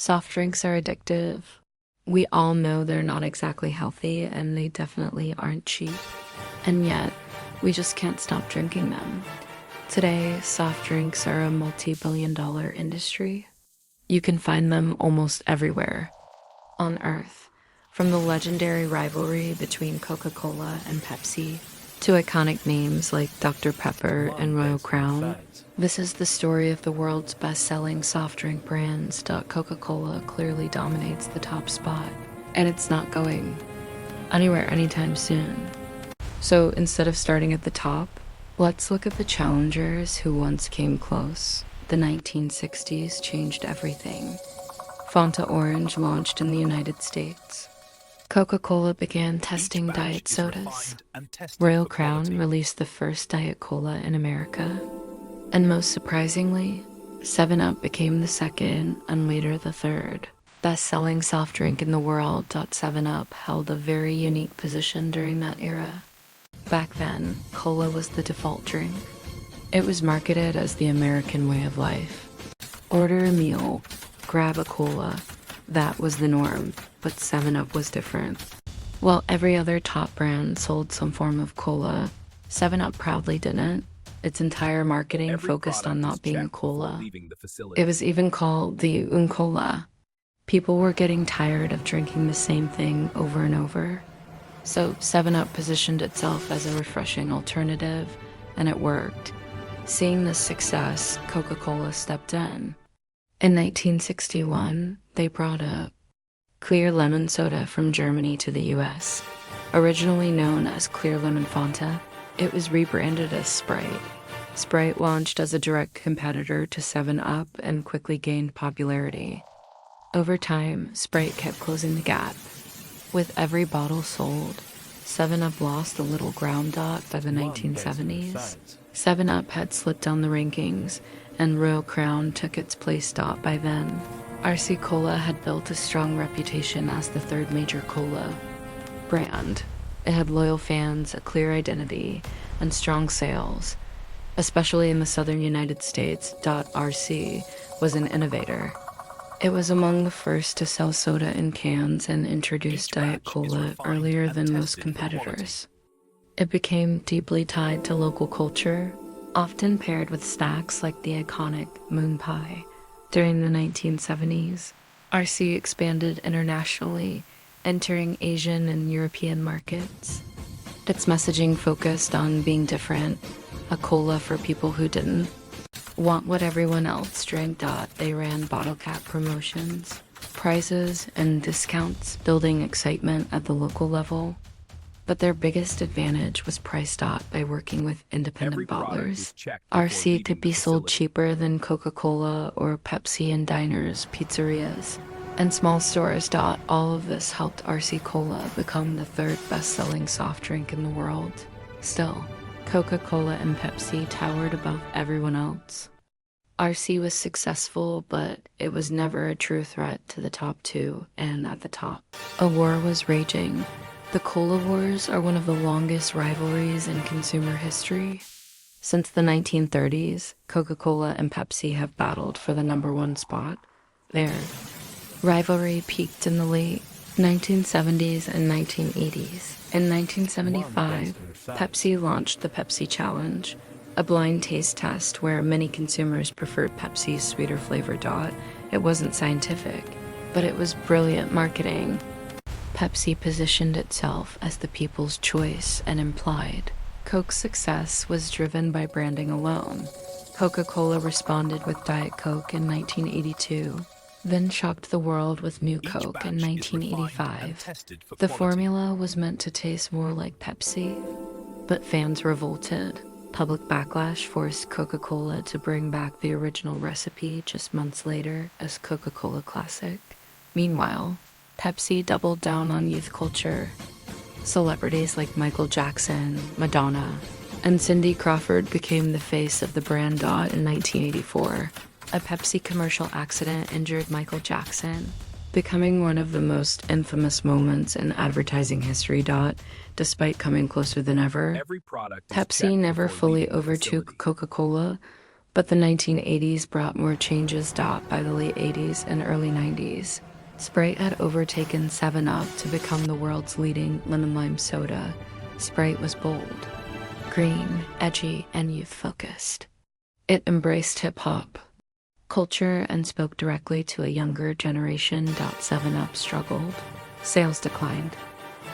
Soft drinks are addictive. We all know they're not exactly healthy and they definitely aren't cheap. And yet, we just can't stop drinking them. Today, soft drinks are a multi-billion-dollar industry. You can find them almost everywhere on Earth, from the legendary rivalry between Coca-Cola and Pepsi to iconic names like Dr. Pepper and Royal Crown. This is the story of the world's best-selling soft drink brands. Coca-Cola clearly dominates the top spot, and it's not going anywhere anytime soon. So instead of starting at the top, let's look at the challengers who once came close. The 1960s changed everything. Fanta Orange launched in the United States. Coca-Cola began testing diet sodas. Royal Crown released the first Diet Cola in America. And most surprisingly, 7-Up became the second and later the third best-selling soft drink in the world. 7-Up held a very unique position during that era. Back then, cola was the default drink. It was marketed as the American way of life. Order a meal, grab a cola. That was the norm, but 7-Up was different. While every other top brand sold some form of cola, 7-Up proudly didn't. Its entire marketing focused on not being a cola. It was even called the Cola. People were getting tired of drinking the same thing over and over. So 7-Up positioned itself as a refreshing alternative, and it worked. Seeing this success, Coca-Cola stepped in. In 1961, they brought a clear lemon soda from Germany to the US. Originally known as Clear Lemon Fanta, it was rebranded as Sprite. Sprite launched as a direct competitor to 7-Up and quickly gained popularity. Over time, Sprite kept closing the gap. With every bottle sold, 7-Up lost a little ground. By the 1970s, 7-Up had slipped down the rankings, and Royal Crown took its place. By then, RC Cola had built a strong reputation as the third major cola brand. It had loyal fans, a clear identity, and strong sales, especially in the southern United States. RC was an innovator. It was among the first to sell soda in cans and introduced Diet Cola earlier than most competitors. It became deeply tied to local culture, often paired with snacks like the iconic moon pie. During the 1970s, RC expanded internationally, entering Asian and European markets. Its messaging focused on being different, a cola for people who didn't want what everyone else drank. They ran bottle cap promotions, prizes, and discounts, building excitement at the local level. But their biggest advantage was price. By working with independent bottlers, RC could be sold cheaper than Coca-Cola or Pepsi in diners, pizzerias, and small stores. All of this helped RC Cola become the third best-selling soft drink in the world. Still, Coca-Cola and Pepsi towered above everyone else. RC was successful, but it was never a true threat to the top two, and at the top, a war was raging. The Cola Wars are one of the longest rivalries in consumer history. Since the 1930s, Coca-Cola and Pepsi have battled for the #1 spot. Their rivalry peaked in the late 1970s and 1980s. In 1975, Pepsi launched the Pepsi Challenge, a blind taste test where many consumers preferred Pepsi's sweeter flavor. It wasn't scientific, but it was brilliant marketing. Pepsi positioned itself as the people's choice and implied Coke's success was driven by branding alone. Coca-Cola responded with Diet Coke in 1982, then shocked the world with New Coke in 1985. The formula was meant to taste more like Pepsi, but fans revolted. Public backlash forced Coca-Cola to bring back the original recipe just months later as Coca-Cola Classic. Meanwhile, Pepsi doubled down on youth culture. Celebrities like Michael Jackson, Madonna, and Cindy Crawford became the face of the brand. In 1984, a Pepsi commercial accident injured Michael Jackson, becoming one of the most infamous moments in advertising history. Despite coming closer than ever, Pepsi never fully overtook Coca-Cola, But the 1980s brought more changes. By the late 80s and early 90s, Sprite had overtaken 7-Up to become the world's leading lemon lime soda. Sprite was bold, green, edgy, and youth-focused. It embraced hip-hop culture and spoke directly to a younger generation. 7-Up struggled, sales declined,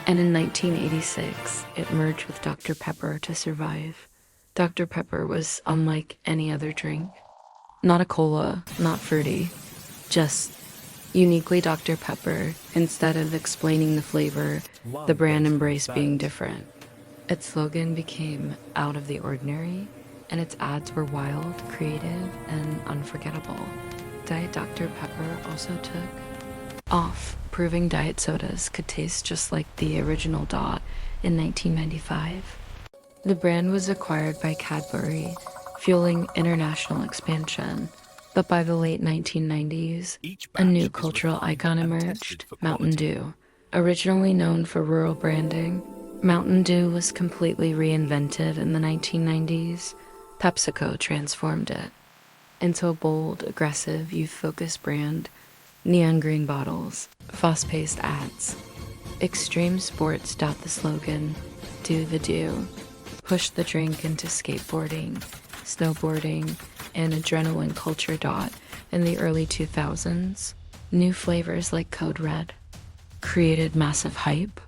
and in 1986, it merged with Dr. Pepper to survive. Dr. Pepper was unlike any other drink. Not a cola, not fruity, just uniquely Dr. Pepper. Instead of explaining the flavor, the brand embraced being different. Its slogan became out of the ordinary, and its ads were wild, creative, and unforgettable. Diet Dr. Pepper also took off, proving diet sodas could taste just like the original Dot in 1995. The brand was acquired by Cadbury, fueling international expansion. But by the late 1990s, a new cultural icon emerged, Mountain Dew. Originally known for rural branding, Mountain Dew was completely reinvented in the 1990s. PepsiCo transformed it into a bold, aggressive, youth-focused brand. Neon green bottles, fast-paced ads. Extreme sports. The slogan, Do the Dew, pushed the drink into skateboarding, snowboarding, and adrenaline culture. In the early 2000s, new flavors like Code Red created massive hype.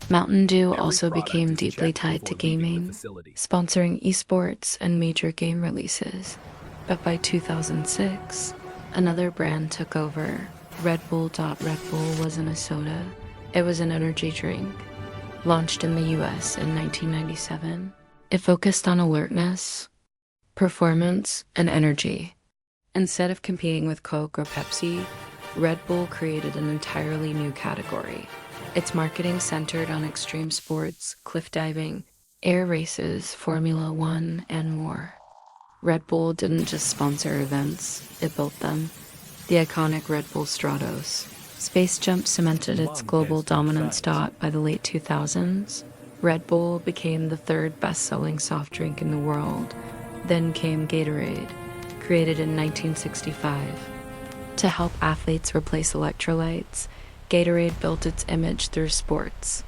Mountain Dew also became deeply tied to gaming, sponsoring esports and major game releases. But by 2006, another brand took over, Red Bull. Red Bull wasn't a soda, it was an energy drink. Launched in the US in 1997, it focused on alertness, performance, and energy. Instead of competing with Coke or Pepsi, Red Bull created an entirely new category. Its marketing centered on extreme sports, cliff diving, air races, Formula One, and more. Red Bull didn't just sponsor events, it built them. The iconic Red Bull Stratos Space Jump cemented its global dominance. By the late 2000s, Red Bull became the third best-selling soft drink in the world. Then came Gatorade, created in 1965. To help athletes replace electrolytes, Gatorade built its image through sports.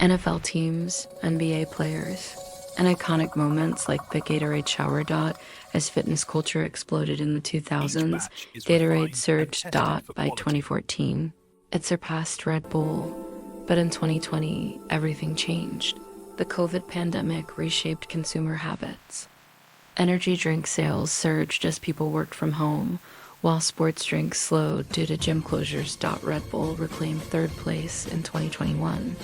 NFL teams, NBA players, and iconic moments like the Gatorade shower. As fitness culture exploded in the 2000s, Gatorade surged. By 2014, it surpassed Red Bull. But in 2020, everything changed. The COVID pandemic reshaped consumer habits. Energy drink sales surged as people worked from home, while sports drinks slowed due to gym closures. Red Bull reclaimed third place in 2021.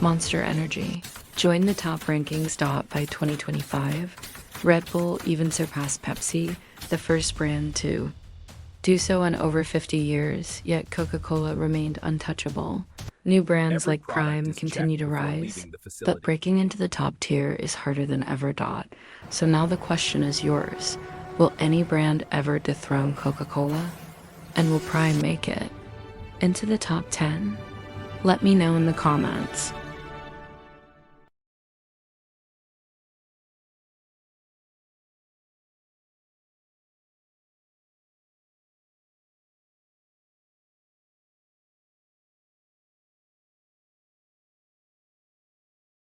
Monster Energy joined the top rankings. By 2025, Red Bull even surpassed Pepsi, the first brand to do so in over 50 years, yet Coca-Cola remained untouchable. New brands like Prime continue to rise, but breaking into the top tier is harder than ever. So now the question is yours. Will any brand ever dethrone Coca-Cola? And will Prime make it into the top 10? Let me know in the comments.